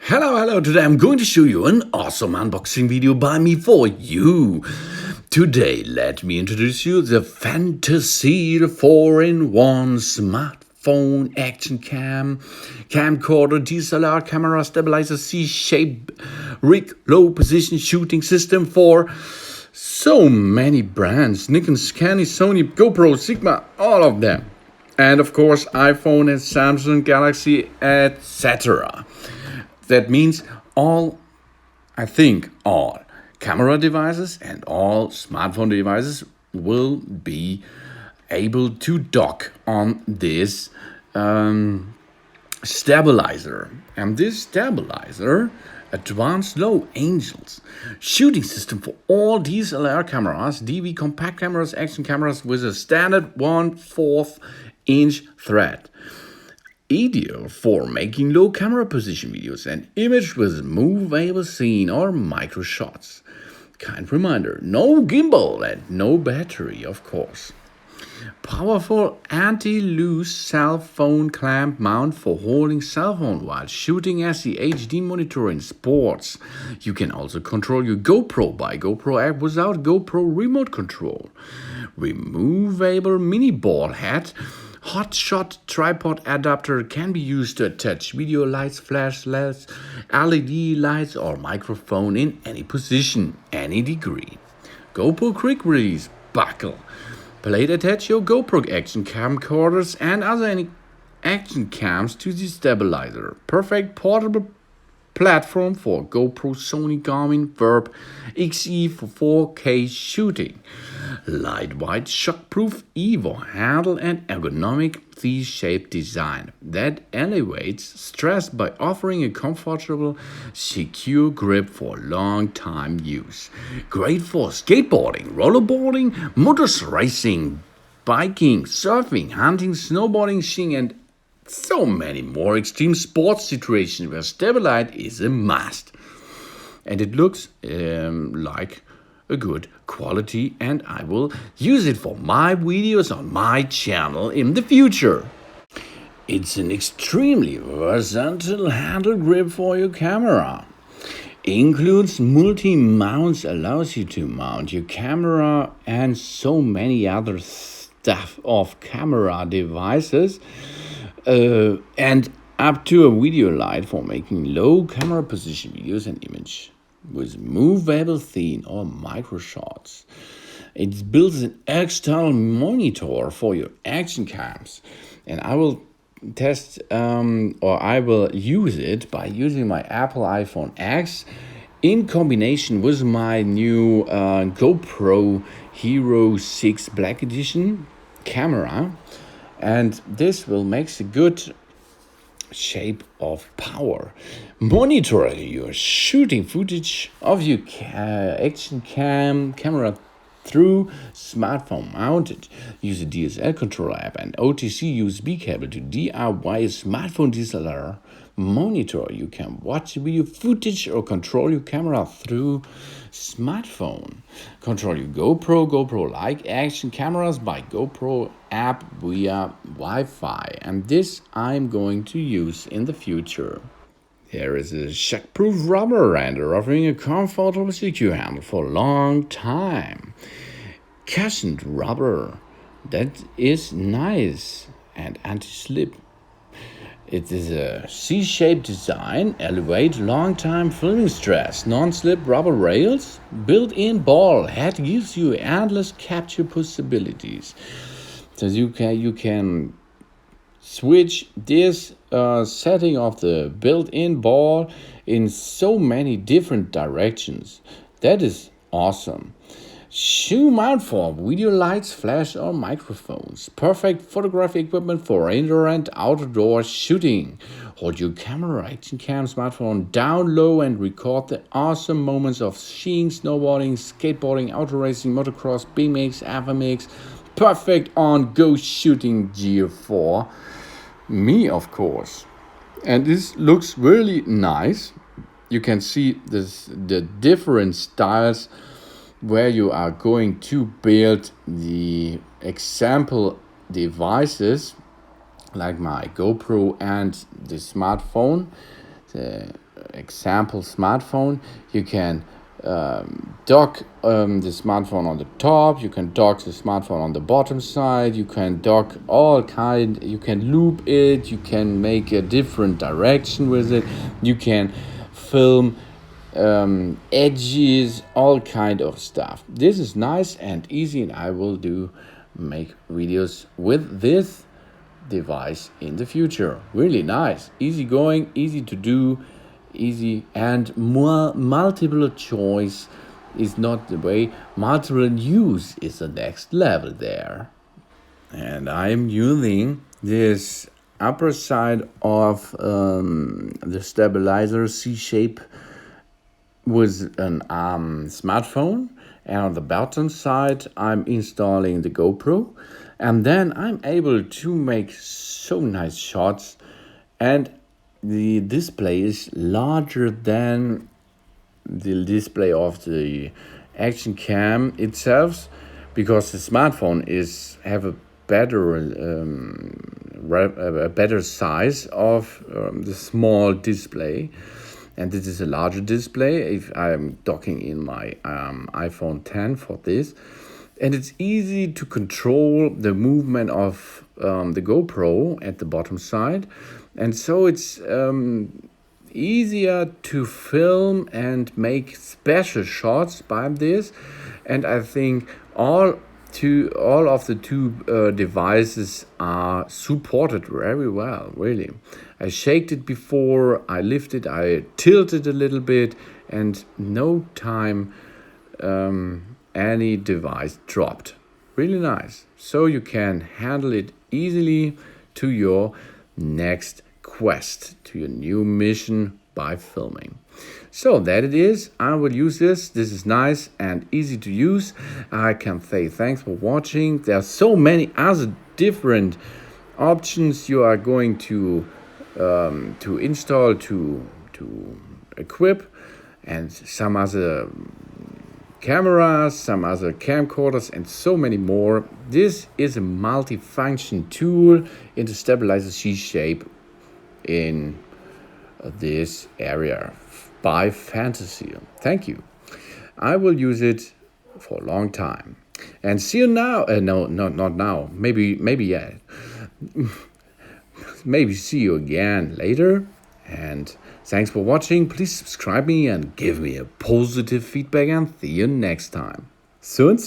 Hello, today I'm going to show you an awesome unboxing video by me for you. Today, let me introduce you the Fantaseal 4-in-1 smartphone action camcorder DSLR camera stabilizer C-shape rig low position shooting system for so many brands: Nikon, Canon, Sony, GoPro, Sigma, all of them. And of course iPhone and Samsung Galaxy, etc. That means all camera devices and all smartphone devices will be able to dock on this stabilizer. And this stabilizer, advanced low angles shooting system for all DSLR cameras, DV compact cameras, action cameras with a standard 1/4 inch thread. Ideal for making low camera position videos and image with movable scene or micro shots. Kind reminder, no gimbal and no battery, of course. Powerful anti-loose cell phone clamp mount for holding cell phone while shooting SD HD monitor in sports. You can also control your GoPro by GoPro app without GoPro remote control. Removable mini ball head. Hot shot tripod adapter can be used to attach video lights, flashlights, LED lights or microphone in any position, any degree. GoPro quick release buckle. Plate attach your GoPro Action Camcorders and other action cams to the stabilizer. Perfect portable platform for GoPro, Sony, Garmin Verb XE for 4K shooting. Lightweight shock-proof EVA handle and ergonomic C-shaped design that alleviates stress by offering a comfortable, secure grip for long time use. Great for skateboarding, rollerblading, motors racing, biking, surfing, hunting, snowboarding, skiing, and so many more extreme sports situations where stabilize is a must. And it looks like a good quality, and I will use it for my videos on my channel in the future. It's an extremely versatile handle grip for your camera. Includes multi-mounts, allows you to mount your camera and so many other stuff of camera devices, and up to a video light for making low camera position videos and image with movable scene or micro shots. It builds an external monitor for your action cams, and I will test I will use it by using my Apple iPhone X in combination with my new GoPro Hero 6 Black Edition camera, and this will make a good shape of power. Monitor your shooting footage of your action camera through smartphone mounted. Use a DSLR controller app and OTC USB cable to DIY a smartphone DSLR monitor. You can watch video footage or control your camera through smartphone. Control your GoPro-like action cameras by GoPro app via Wi-Fi, and this I'm going to use in the future. There is a shock-proof rubber render offering a comfortable secure handle for a long time. Cushioned rubber that is nice and anti-slip. It is a C-shaped design, elevate long-time filming stress, non-slip rubber rails, built-in ball head gives you endless capture possibilities. So you can switch this setting of the built-in ball in so many different directions. That is awesome. Shoe mount for video lights, flash or microphones. Perfect photography equipment for indoor and outdoor shooting. Hold your camera, action cam, smartphone down low and record the awesome moments of skiing, snowboarding, skateboarding, auto racing, motocross, BMX, FMX. Perfect on go shooting gear for me, of course. And this looks really nice. You can see the different styles where you are going to build the example devices like my GoPro and the smartphone. The example smartphone. You can dock the smartphone on the top, you can dock the smartphone on the bottom side, you can dock all kind, you can loop it, you can make a different direction with it, you can film edges, all kind of stuff. This is nice and easy, and I will make videos with this device in the future. Really nice, easy going, easy to do, easy, and more multiple choice is not the way. Multiple use is the next level there. And I'm using this upper side of the stabilizer C-shape with an smartphone, and on the bottom side I'm installing the GoPro, and then I'm able to make so nice shots, and the display is larger than the display of the Action Cam itself, because the smartphone have a better size of the small display, and this is a larger display if I'm docking in my iPhone 10 for this. And it's easy to control the movement of the GoPro at the bottom side. And so it's easier to film and make special shots by this. And I think all of the two devices are supported very well, really. I shaked it before, I lifted, I tilted a little bit, and no time any device dropped. Really nice. So you can handle it easily to your next quest, to your new mission by filming. So that it is. I will use this. This is nice and easy to use. I can say thanks for watching. There are so many other different options you are going to install, to equip, and some other cameras, some other camcorders, and so many more. This is a multi-function tool in the stabilizer C-shape in this area by Fantaseal. Thank you. I will use it for a long time. And see you now. No, not now. Maybe yeah. Maybe see you again later. And thanks for watching. Please subscribe me and give me a positive feedback, and see you next time. Soon.